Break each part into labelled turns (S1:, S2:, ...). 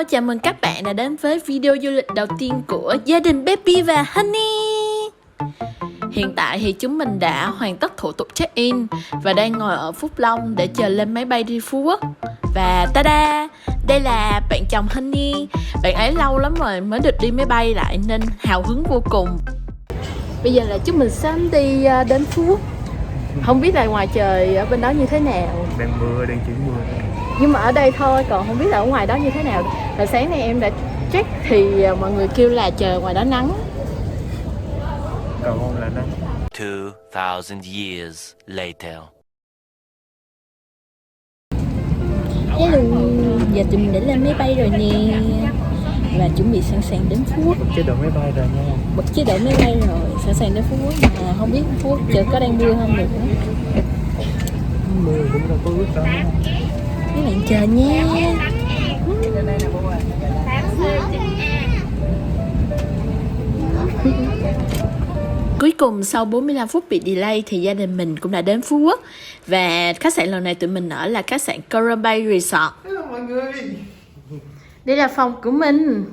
S1: chào mừng các bạn đã đến với video du lịch đầu tiên của gia đình Baby và Honey. Hiện tại thì chúng mình đã hoàn tất thủ tục check-in và đang ngồi ở Phúc Long để chờ lên máy bay đi Phú Quốc. Và ta-da! Đây là bạn chồng Honey. Bạn ấy lâu lắm rồi mới được đi máy bay lại nên hào hứng vô cùng. Bây giờ là chúng mình sớm đi đến Phú Quốc. Không biết là ngoài trời ở bên đó như thế nào.
S2: Đang mưa, đang chuyển mưa.
S1: Nhưng mà ở đây thôi, còn không biết là ở ngoài đó như thế nào. Hồi sáng nay em đã check thì mọi người kêu là trời ngoài đó nắng.
S2: Còn hôm là nắng.
S3: 2000 years later.
S1: Hello, giờ tụi mình đã lên máy bay rồi nè. Và chuẩn bị sẵn sàng đến Phú Quốc.
S2: Bật chế độ máy bay rồi nha.
S1: Bật chế độ máy bay rồi, sẵn sàng đến Phú Quốc. Mà không biết Phú Quốc trời có đang mưa không được nữa.
S2: Mưa cũng đâu có ướt đâu.
S1: Các bạn chờ nha. Cuối cùng sau 45 phút bị delay thì gia đình mình cũng đã đến Phú Quốc. Và khách sạn lần này tụi mình ở là khách sạn Coral Bay Resort.
S2: Hello mọi người.
S1: Đây là phòng của mình.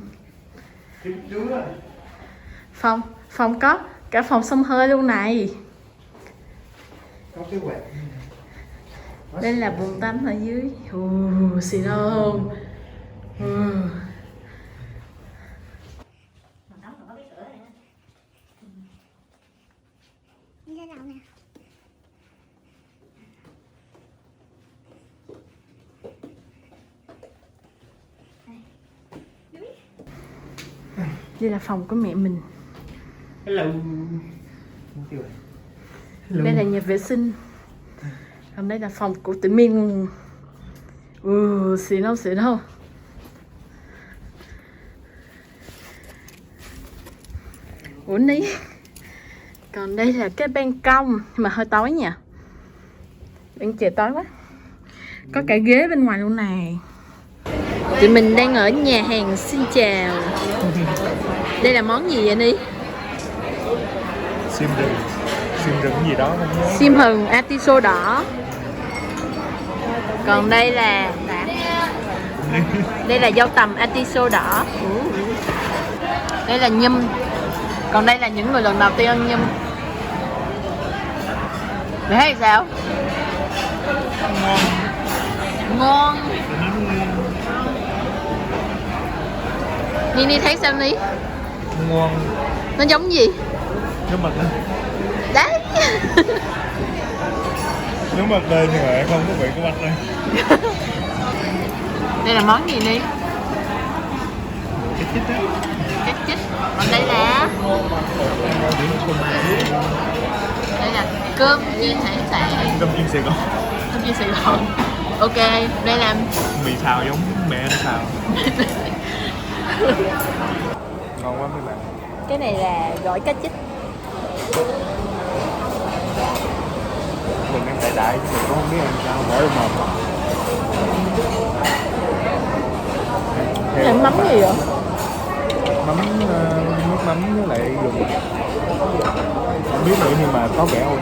S1: Phòng có cả phòng xông hơi luôn này.
S2: Có cái quạt.
S1: Đây là bồn tắm ở dưới. Xì không? Đây là phòng của mẹ mình.
S2: Hello.
S1: Đây là nhà vệ sinh. Còn đây là phòng của tụi mình. Xịn không? Ủa ní. Còn đây là cái ban công mà hơi tối nha. Đang trời tối quá. Có cả ghế bên ngoài luôn này. Tụi mình đang ở nhà hàng Xin Chào. Đây là món gì vậy Ní?
S2: Sim rừng gì đó không nhớ.
S1: Sim hừng atiso đỏ. Còn đây là dâu tằm atiso đỏ. Đây là nhum. Còn đây là những người lần đầu tiên ăn nhum. Mày thấy sao? Ngon. Nini thấy sao Ní?
S2: Ngon.
S1: Nó giống gì?
S2: Nếu mà
S1: Đấy.
S2: nếu mà tên thì lại không có vị của anh đây.
S1: Đây là món gì Ní?
S2: Cái chích á.
S1: Cách chích. Còn đây là cơm chiên hải sản.
S2: Cơm chiên Sài Gòn.
S1: Cơm chiên Sài Gòn. Ok, đây là
S2: Mì xào giống mẹ nó xào. Ngon quá mấy bạn.
S1: cái này là gỏi cá chích.
S2: Mình ăn đại đại chứ mình cũng không biết làm sao mỗi lần một.
S1: Cái này mắm gì vậy?
S2: Mắm nước mắm với lại gừng. Không biết nữa nhưng mà có vẻ ok.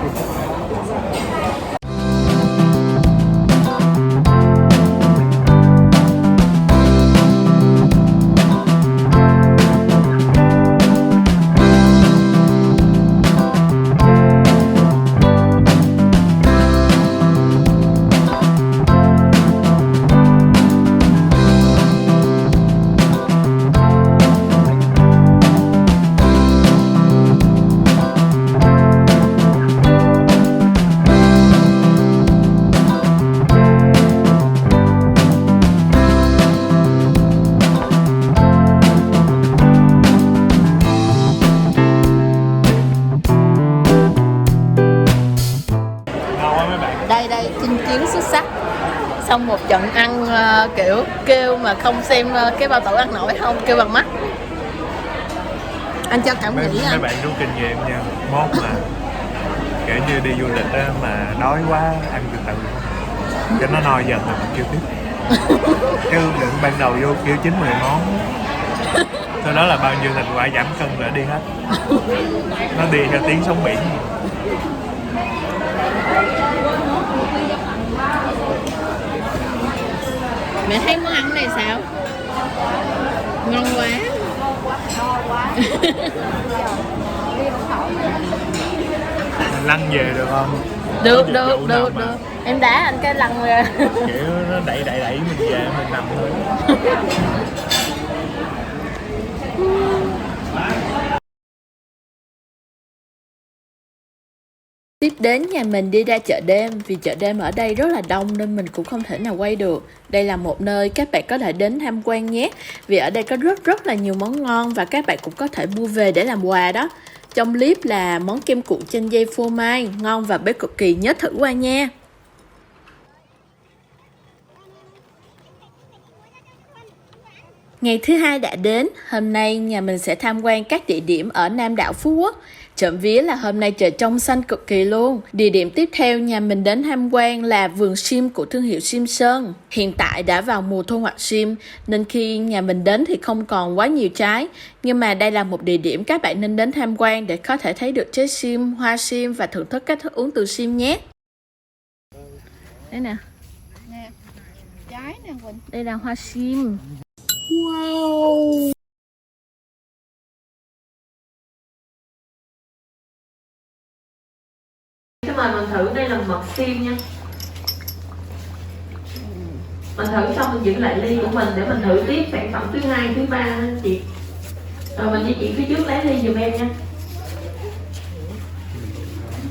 S1: Đây chinh chiến xuất sắc. Xong một trận ăn kiểu kêu mà không xem cái bao tử ăn nổi không, kêu bằng mắt. Anh cho cảm nghĩ
S2: Mấy
S1: anh.
S2: bạn rút kinh nghiệm nha. Mốt mà kiểu như đi du lịch á mà đói quá ăn từ từ cho nó no dần rồi mình kêu tiếp. Chứ đừng ban đầu vô kêu 9-10 món. Sau đó là bao nhiêu thành quả giảm cân là đi hết. Nó đi theo tiếng sóng biển.
S1: Mẹ thấy món ăn này sao? Ngon quá.
S2: Mình lăn về được không?
S1: Được,
S2: Có
S1: được,
S2: dịch vụ nào
S1: được,
S2: mà
S1: được. Em đá anh cái lăn ra.
S2: kiểu nó đẩy mình về mình nằm thôi.
S1: Tiếp đến nhà mình đi ra chợ đêm, vì chợ đêm ở đây rất là đông nên mình cũng không thể nào quay được. Đây là một nơi các bạn có thể đến tham quan nhé, vì ở đây có rất là nhiều món ngon và các bạn cũng có thể mua về để làm quà đó. Trong clip là món kem cuộn chanh dây phô mai, ngon và béo cực kỳ, nhớ thử qua nha. Ngày thứ hai đã đến, hôm nay nhà mình sẽ tham quan các địa điểm ở Nam đảo Phú Quốc. Trộm vía là hôm nay trời trong xanh cực kỳ luôn. Địa điểm tiếp theo nhà mình đến tham quan là vườn sim của thương hiệu Sim Sơn. Hiện tại đã vào mùa thu hoạch sim, nên khi nhà mình đến thì không còn quá nhiều trái. Nhưng mà đây là một địa điểm các bạn nên đến tham quan để có thể thấy được trái sim, hoa sim và thưởng thức các thức uống từ sim nhé. Đây nè.
S4: Nè, trái nè Quỳnh.
S1: Đây là hoa sim. Wow. Cho mời mình thử, đây là mật sim nha. Mình thử xong mình giữ lại ly của mình để mình thử tiếp sản phẩm thứ hai, thứ ba anh chị. Rồi mình di chuyển phía trước lấy ly giùm em nha.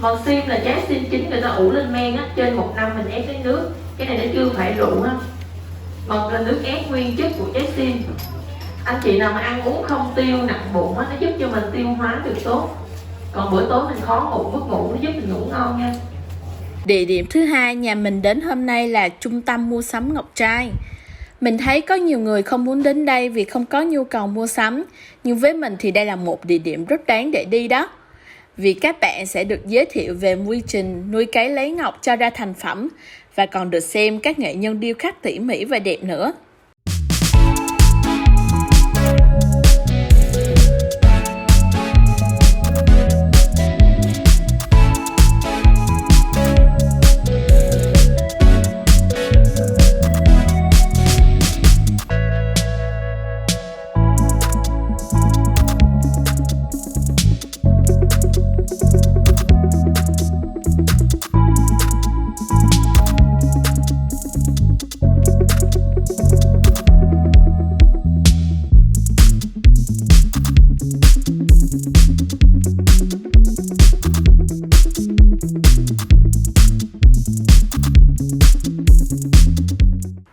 S1: Mật sim là trái sim chín người ta ủ lên men á, trên 1 năm mình ép lấy nước. Cái này nó chưa phải rượu ha. Mật là nước ép nguyên chất của trái sim. Anh chị nào mà ăn uống không tiêu nặng bụng á, nó giúp cho mình tiêu hóa được tốt. Còn bữa tối mình khó ngủ, mất ngủ nó giúp mình ngủ ngon nha. Địa điểm thứ hai nhà mình đến hôm nay là trung tâm mua sắm Ngọc Trai. Mình thấy có nhiều người không muốn đến đây vì không có nhu cầu mua sắm. Nhưng với mình thì đây là một địa điểm rất đáng để đi đó. Vì các bạn sẽ được giới thiệu về quy trình nuôi cấy lấy ngọc cho ra thành phẩm. Và còn được xem các nghệ nhân điêu khắc tỉ mỉ và đẹp nữa.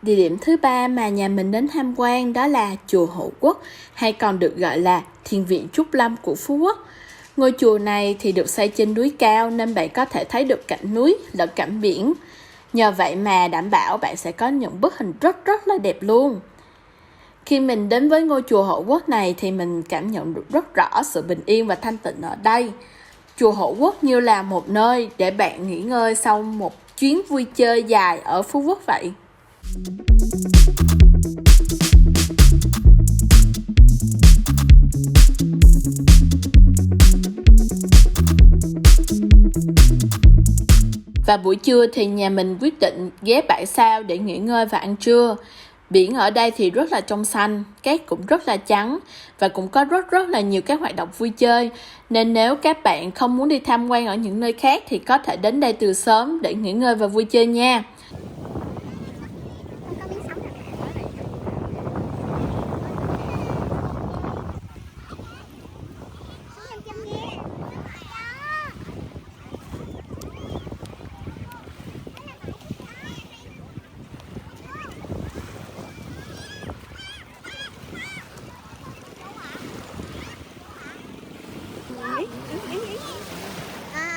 S1: Địa điểm thứ ba mà nhà mình đến tham quan đó là chùa Hộ Quốc, hay còn được gọi là Thiền viện Trúc Lâm của Phú Quốc. Ngôi chùa này thì được xây trên núi cao nên bạn có thể thấy được cảnh núi lẫn cảnh biển. Nhờ vậy mà đảm bảo bạn sẽ có những bức hình rất là đẹp luôn. Khi mình đến với ngôi chùa Hộ Quốc này thì mình cảm nhận được rất rõ sự bình yên và thanh tịnh ở đây. Chùa Hộ Quốc như là một nơi để bạn nghỉ ngơi sau một chuyến vui chơi dài ở Phú Quốc vậy. Và buổi trưa thì nhà mình quyết định ghé bãi Sao để nghỉ ngơi và ăn trưa. Biển ở đây thì rất là trong xanh, cát cũng rất là trắng và cũng có rất là nhiều các hoạt động vui chơi. Nên nếu các bạn không muốn đi tham quan ở những nơi khác thì có thể đến đây từ sớm để nghỉ ngơi và vui chơi nha.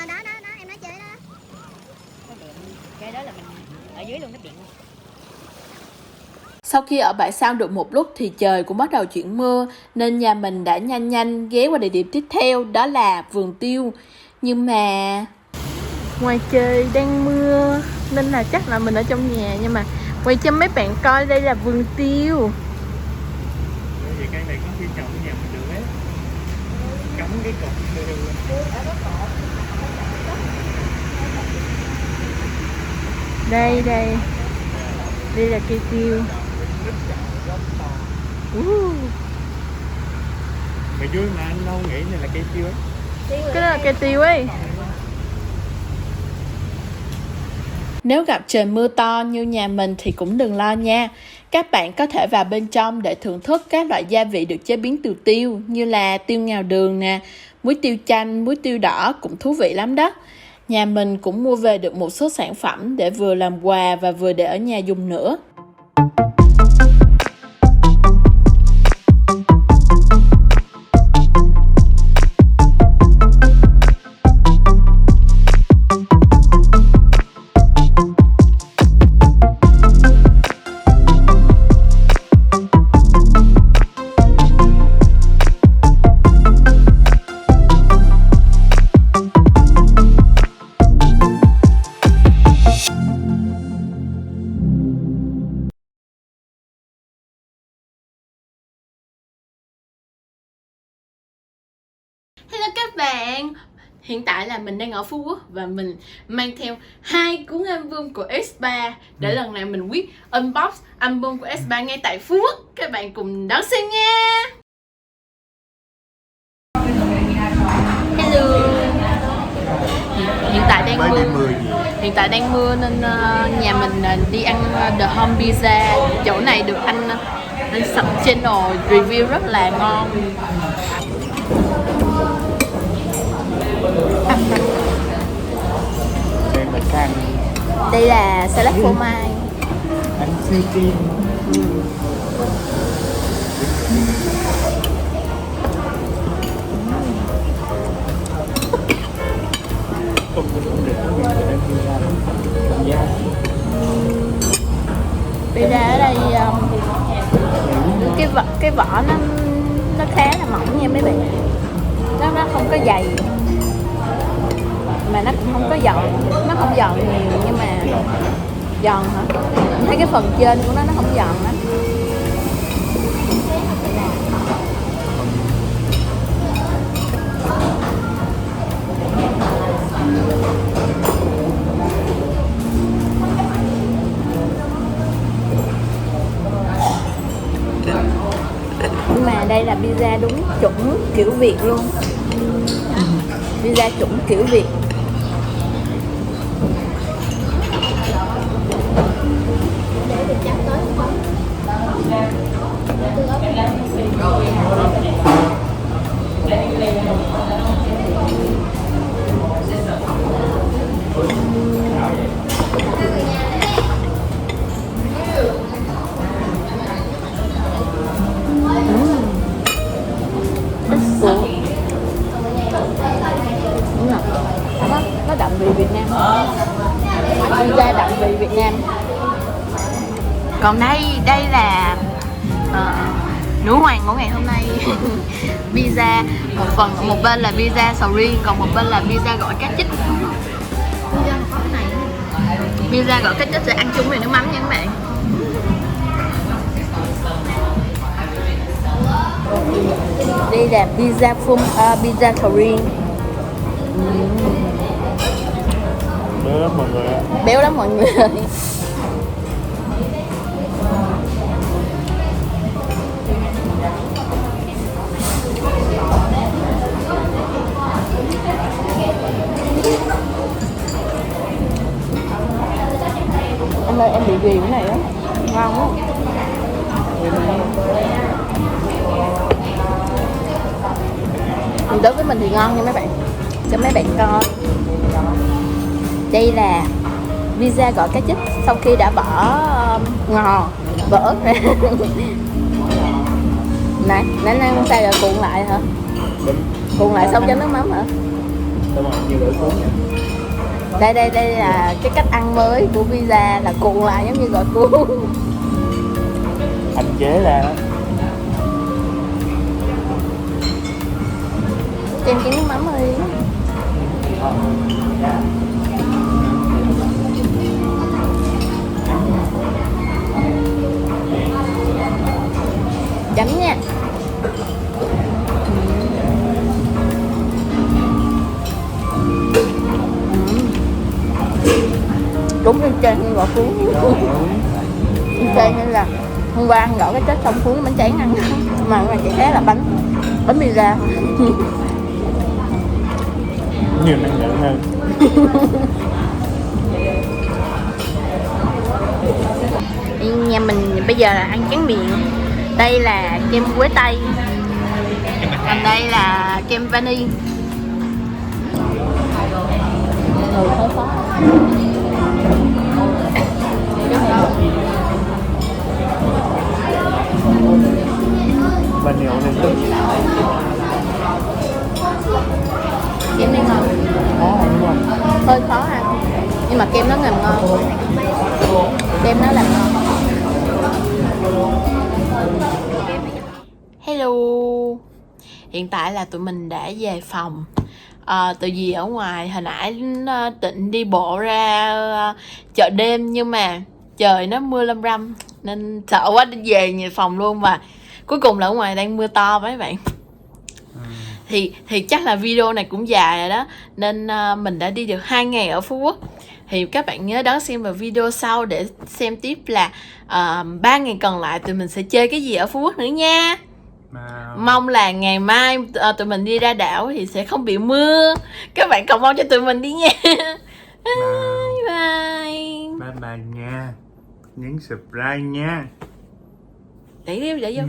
S4: Đó em nói chơi đó. Cái đó là mình ở dưới luôn, nó điện.
S1: Sau khi ở bãi Sao được một lúc thì trời cũng bắt đầu chuyển mưa, nên nhà mình đã nhanh ghé qua địa điểm tiếp theo, đó là vườn tiêu. Nhưng mà ngoài trời đang mưa nên là chắc là mình ở trong nhà, nhưng mà quay cho mấy bạn coi đây là vườn tiêu.
S2: Vậy cây này có khi trồng ở nhà mình được ấy. Cắm cái cột tiêu.
S1: Đây là cây tiêu.
S2: Mà vui mà anh đâu nghĩ này là cây tiêu ấy.
S1: Cái đó là cây tiêu ấy. Nếu gặp trời mưa to như nhà mình thì cũng đừng lo nha. Các bạn có thể vào bên trong để thưởng thức các loại gia vị được chế biến từ tiêu, như là tiêu ngào đường nè, muối tiêu chanh, muối tiêu đỏ, cũng thú vị lắm đó. Nhà mình cũng mua về được một số sản phẩm để vừa làm quà và vừa để ở nhà dùng nữa. Hello các bạn, hiện tại là mình đang ở Phú Quốc và mình mang theo 2 cuốn album của S3 để lần này mình quyết unbox album của S3 ngay tại Phú Quốc. Các bạn cùng đón xem nha. Hello. Hiện tại đang mưa. Hiện tại đang mưa nên nhà mình đi ăn The Home Pizza. Chỗ này được anh Sub Channel review rất là ngon.
S2: Đây là can.
S1: Đây là salad phô mai.
S2: Anh siêu tim.
S1: Pizza ở đây cái vỏ nó khá là mỏng nha mấy bạn. Nó không có dày mà nó cũng không có giòn, nó không giòn nhiều nhưng mà giòn hả? Mình thấy cái phần trên của nó không giòn á. Nhưng mà đây là pizza đúng chuẩn kiểu Việt luôn. Pizza chuẩn kiểu Việt. Nó đậm vị Việt Nam. Pizza đậm vị Việt Nam. Còn đây là nữ hoàng của ngày hôm nay. Pizza một bên là pizza sầu riêng, còn một bên là pizza gỏi cá chích. Pizza gỏi cá chích sẽ ăn chung với nước mắm nha các bạn. Đây là pizza pizza sầu riêng.
S2: Béo lắm mọi người.
S1: Béo lắm mọi người. Anh ơi, em bị ghiền cái này á, ngon quá. Đối với mình thì ngon nha mấy bạn. Cho mấy bạn coi. Đây là pizza gỏi cá chích sau khi đã bỏ ngò vỡ ra. Này, nãy ăn sao rồi, cuộn lại hả? Cuộn lại xong cho nước mắm hả? Đây là cái cách ăn mới của pizza, là cuộn lại giống như gỏi cuốn.
S2: Anh chế ra đó.
S1: Cho em cái nước mắm đi. Chấm nha. Đúng y chang như gỏi cuốn. Y chang như là Hôm qua ăn gỏi cái chết xong cuốn bánh tráng ăn mà chị thấy là bánh pizza
S2: nhiều năng lượng hơn.
S1: Nhà mình bây giờ là ăn tráng miệng. Đây là kem quế tây, còn đây là kem vani.
S2: Và nhiều lên tức.
S1: Kem này ngon,
S2: Đúng không?
S1: hơi khó ăn nhưng mà kem nó làm ngon, kem nó làm ngon. Hello, hiện tại là tụi mình đã về phòng. Từ vì ở ngoài hồi nãy Tịnh đi bộ ra chợ đêm nhưng mà trời nó mưa lâm râm nên sợ quá đi về phòng luôn, và cuối cùng là ở ngoài đang mưa to mấy bạn. Thì chắc là video này cũng dài rồi đó, nên mình đã đi được 2 ngày ở Phú Quốc. Thì các bạn nhớ đón xem vào video sau để xem tiếp là 3 ngày còn lại tụi mình sẽ chơi cái gì ở Phú Quốc nữa nha. Mong là ngày mai tụi mình đi ra đảo thì sẽ không bị mưa. Các bạn cầu mong cho tụi mình đi nha. Bye bye.
S2: Bye bye nha. Nhấn subscribe nha.
S1: Để vô.